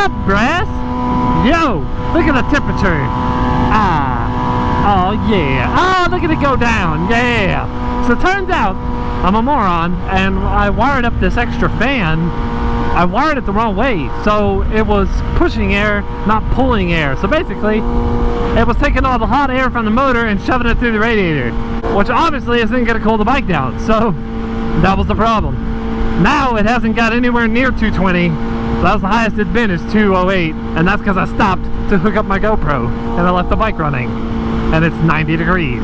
up, brahs? Yo, look at the temperature. Oh yeah. Oh, look at it go down. Yeah. So it turns out I'm a moron, and I wired up this extra fan. I wired it the wrong way, so it was pushing air, not pulling air. So basically, it was taking all the hot air from the motor and shoving it through the radiator, which obviously isn't going to cool the bike down. So that was the problem. Now it hasn't got anywhere near 220. That was the highest it's been, is 208, and that's because I stopped to hook up my GoPro and I left the bike running, and it's 90 degrees.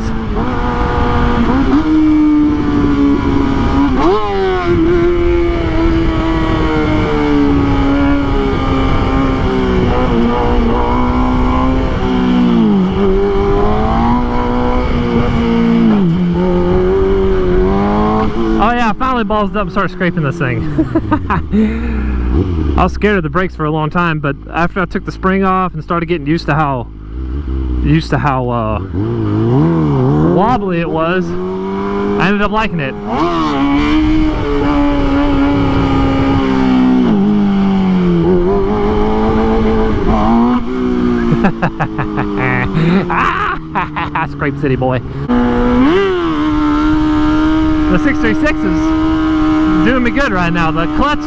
Oh yeah, I finally ballsed up and started scraping this thing. I was scared of the brakes for a long time, but after I took the spring off and started getting used to how wobbly it was, I ended up liking it. Scrape City boy. The 636 is doing me good right now. The clutch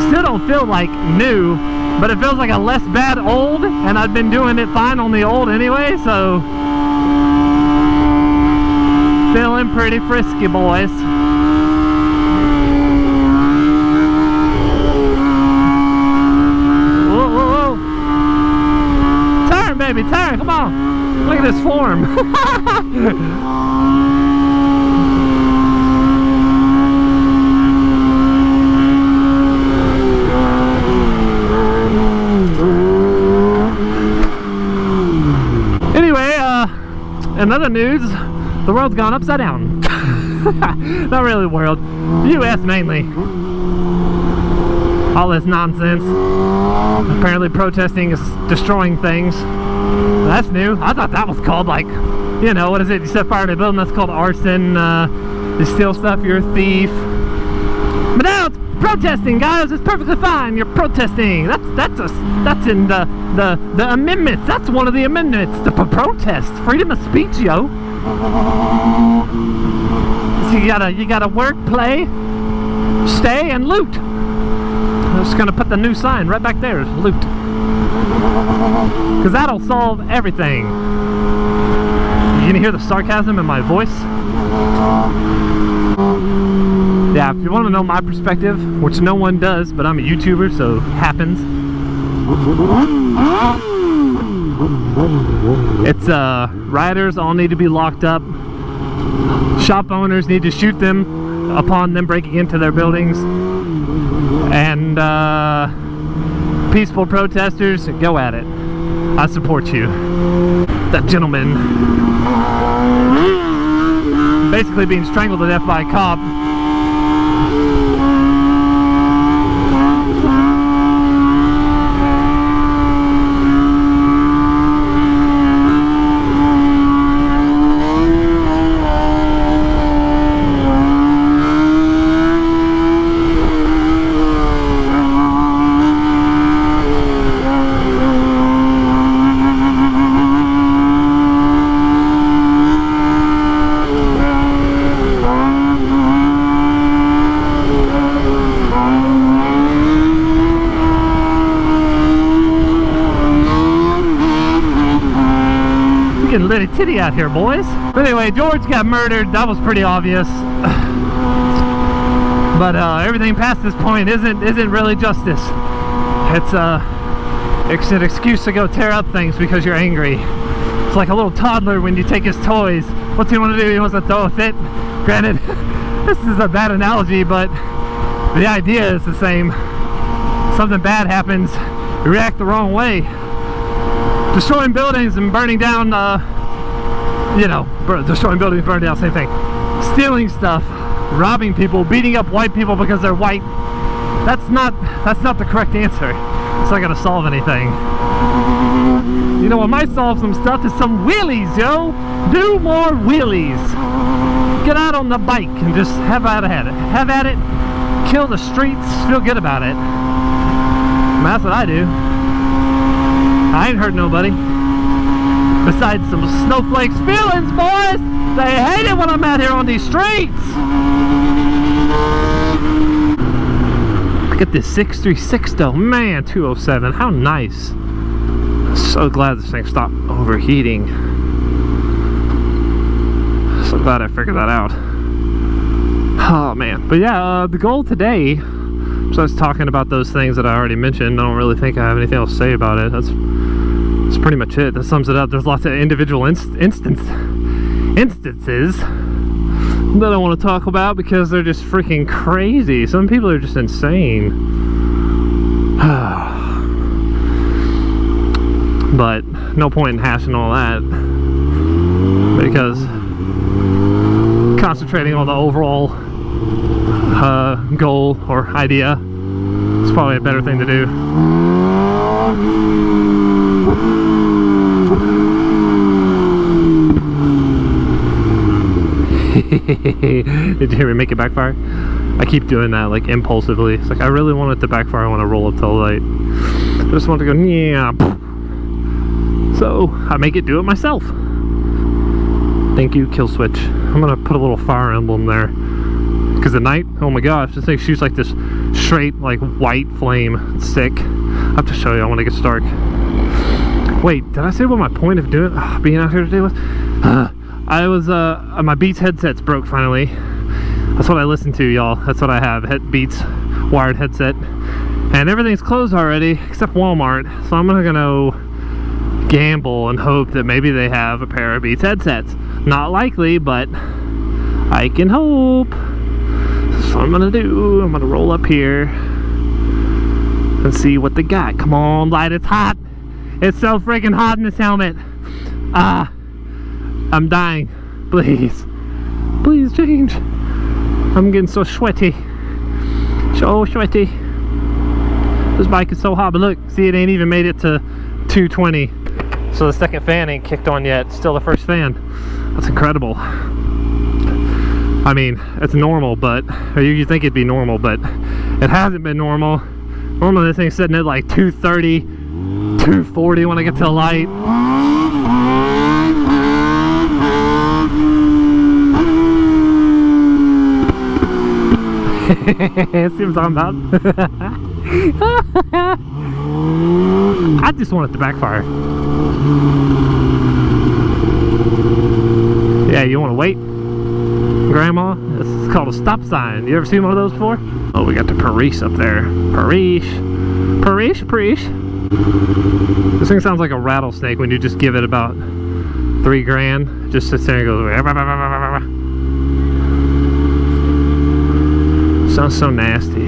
still don't feel like new, but it feels like a less bad old, and I've been doing it fine on the old anyway, so feeling pretty frisky, boys. Whoa, whoa, whoa. Turn, baby, turn, come on. Look at this form. In other news, the world's gone upside down. Not really the world, the US mainly. All this nonsense. Apparently protesting is destroying things. That's new. I thought that was called, like, you know, what is it? You set fire to a building, that's called arson. You steal stuff, you're a thief. But now it's protesting, guys. It's perfectly fine. You're protesting. That's in the amendments. That's one of the amendments. The protest, freedom of speech, yo. So you gotta work, play, stay, and loot. I'm just gonna put the new sign right back there. Loot, because that'll solve everything. You gonna hear the sarcasm in my voice? Yeah, if you want to know my perspective, which no one does, but I'm a YouTuber, so it happens. It's riders all need to be locked up. Shop owners need to shoot them upon them breaking into their buildings. And peaceful protesters, go at it. I support you. That gentleman basically being strangled to death by a cop. Getting litty titty out here, boys. But anyway, George got murdered. That was pretty obvious. But everything past this point isn't really justice. It's an excuse to go tear up things because you're angry. It's like a little toddler when you take his toys. What's he want to do? He wants to throw a fit. Granted, this is a bad analogy, but the idea is the same. Something bad happens, you react the wrong way. Destroying buildings and burning down, you know, destroying buildings, burning down, same thing. Stealing stuff, robbing people, beating up white people because they're white. That's not the correct answer. It's not gonna solve anything. You know what might solve some stuff is some wheelies, yo. Do more wheelies. Get out on the bike and just have at it. Have at it. Kill the streets. Feel good about it. I mean, that's what I do. I ain't hurt nobody. Besides some snowflakes feelings, boys! They hate it when I'm out here on these streets! Look at this 636 though. Man, 207. How nice. I'm so glad this thing stopped overheating. So glad I figured that out. Oh man. But yeah, the goal today, so I was talking about those things that I already mentioned. I don't really think I have anything else to say about it. That's pretty much it. That sums it up. There's lots of individual instances that I want to talk about because they're just freaking crazy. Some people are just insane. But no point in hashing all that because concentrating on the overall goal or idea is probably a better thing to do. Did you hear me make it backfire? I keep doing that like impulsively. It's like I really want it to backfire. I want to roll up to the light. I just want to go yeah. So I make it do it myself. Thank you, kill switch. I'm gonna put a little fire emblem there because at night, oh my gosh, this thing shoots like this straight like white flame. It's sick. I have to show you. I want to get stark. Wait, did I say what my point of doing being out here today was? I was my Beats headset's broke finally. That's what I listen to, y'all. That's what I have. Beats wired headset, and everything's closed already except Walmart. So I'm gonna go gamble and hope that maybe they have a pair of Beats headsets. Not likely, but I can hope. So what I'm gonna do, I'm gonna roll up here and see what they got. Come on, light, it's hot. It's so freaking hot in this helmet. I'm dying. Please. Please change. I'm getting so sweaty. So sweaty. This bike is so hot, but look, see, it ain't even made it to 220. So the second fan ain't kicked on yet. Still the first fan. That's incredible. I mean, it's normal, but or you think it'd be normal, but it hasn't been normal. Normally this thing's sitting at like 230, 240 when I get to the light. See what I'm talking about? I just want it to backfire. Yeah, you want to wait, Grandma? This is called a stop sign. You ever seen one of those before? Oh, we got the Paris up there. Paris. This thing sounds like a rattlesnake when you just give it about $3 grand. It just sits there and goes. Sounds so nasty.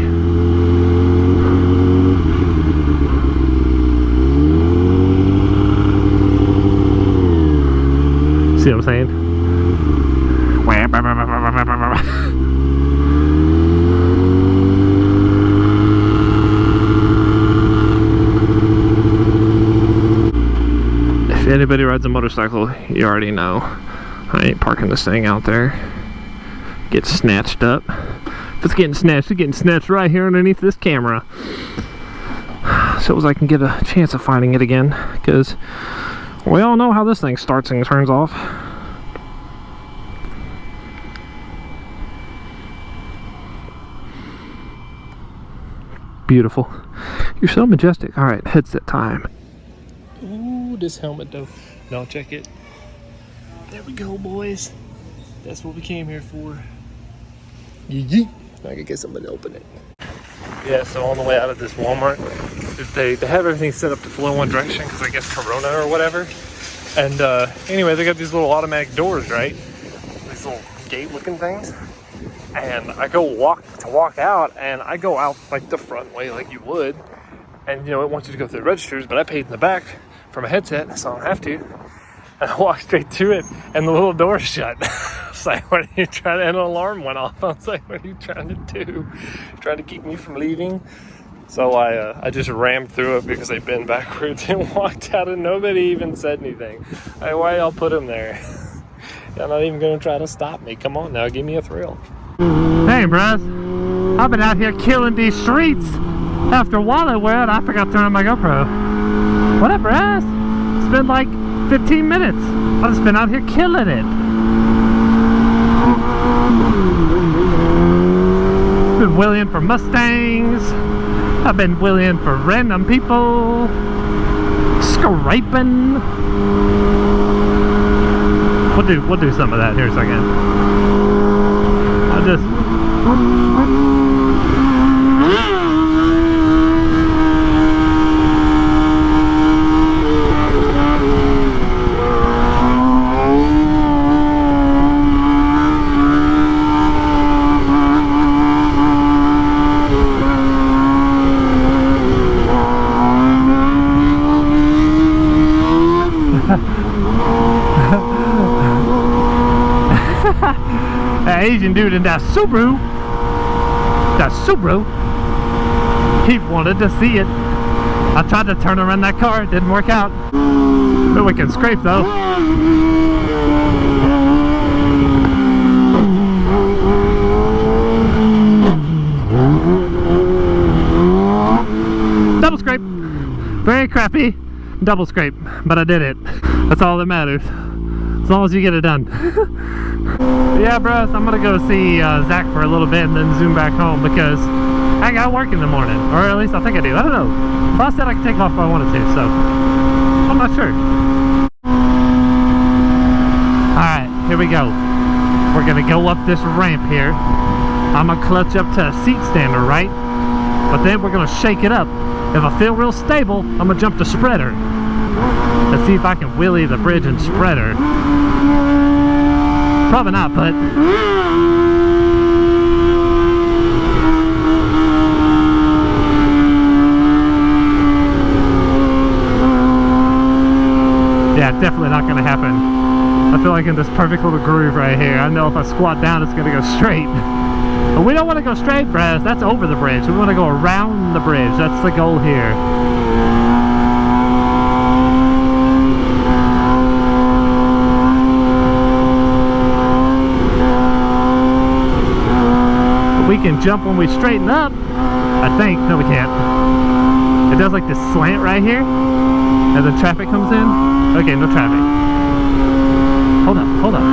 See what I'm saying? If anybody rides a motorcycle, you already know I ain't parking this thing out there. Get snatched up. If it's getting snatched right here underneath this camera. So as I can get a chance of finding it again, because we all know how this thing starts and turns off. Beautiful. You're so majestic. Alright, headset time. Ooh, this helmet though. No, check it. There we go, boys. That's what we came here for. Yeet. I could get somebody to open it. Yeah, so on the way out of this Walmart, they have everything set up to flow one direction because I guess Corona or whatever. And anyway, they got these little automatic doors, right? These little gate looking things. And I go walk out, and I go out like the front way like you would. And you know, it wants you to go through the registers, but I paid in the back for my headset, so I don't have to. And I walked straight to it, and the little door's shut. I was like, what are you trying to, and an alarm went off. I was like, what are you trying to do? Trying to keep me from leaving? So I just rammed through it because they'd been backwards and walked out, and nobody even said anything. Like, why y'all put them there? Y'all not even gonna try to stop me. Come on now, give me a thrill. Hey, bros. I've been out here killing these streets. After a while, I forgot to turn on my GoPro. What up, Brass? It's been like 15 minutes. I've just been out here killing it. Been wheeling for Mustangs. I've been wheeling for random people. Scraping. We'll do some of that here in a second. I'll just that Asian dude in that Subaru, he wanted to see it. I tried to turn around that car, it didn't work out. But we can scrape though. Double scrape. Very crappy double scrape, but I did it. That's all that matters, as long as you get it done. Yeah, bros, I'm gonna go see Zach for a little bit and then zoom back home because I got work in the morning, or at least I think I do. I don't know. Boss said I could take off if I wanted to, so I'm not sure. Alright, here we go. We're gonna go up this ramp here. I'm gonna clutch up to a seat stander, right? But then we're gonna shake it up. If I feel real stable, I'm gonna jump to spreader. Let's see if I can wheelie the bridge and spreader. Probably not, but yeah, definitely not gonna happen. I feel like in this perfect little groove right here, I know if I squat down it's gonna go straight. But we don't want to go straight, Brad. That's over the bridge. We want to go around the bridge. That's the goal here. We can jump when we straighten up, I think. No, we can't. It does like this slant right here, and then traffic comes in. Okay, no traffic. Hold up.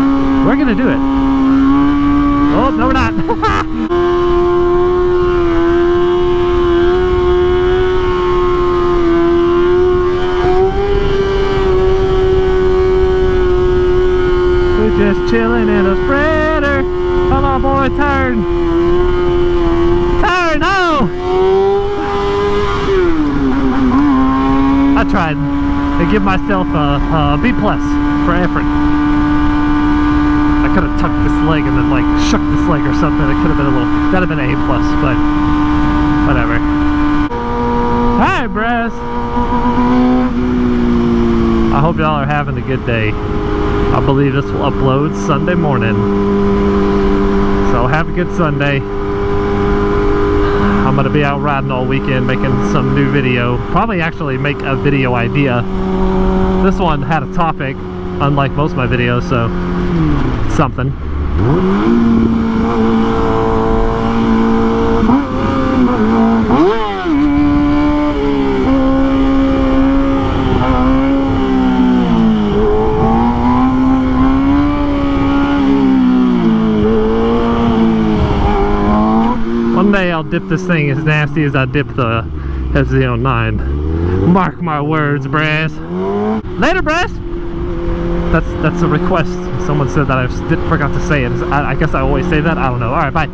We're gonna do it. Oh, no, we're not. We're just chilling in a spreader. Come on, boy, turn. I tried to give myself a B+ for effort. I could have tucked this leg and then like shook this leg or something. It could have been a little, that'd have been an A+, but whatever. Hi, Brass. I hope y'all are having a good day. I believe this will upload Sunday morning. So have a good Sunday. I'm gonna be out riding all weekend making some new video. Probably actually make a video idea. This one had a topic, unlike most of my videos, so something. One day I'll dip this thing as nasty as I dip the FZ09. Mark my words, Brass. Later, Brass! That's a request. Someone said that I forgot to say it. I guess I always say that. I don't know. Alright, bye.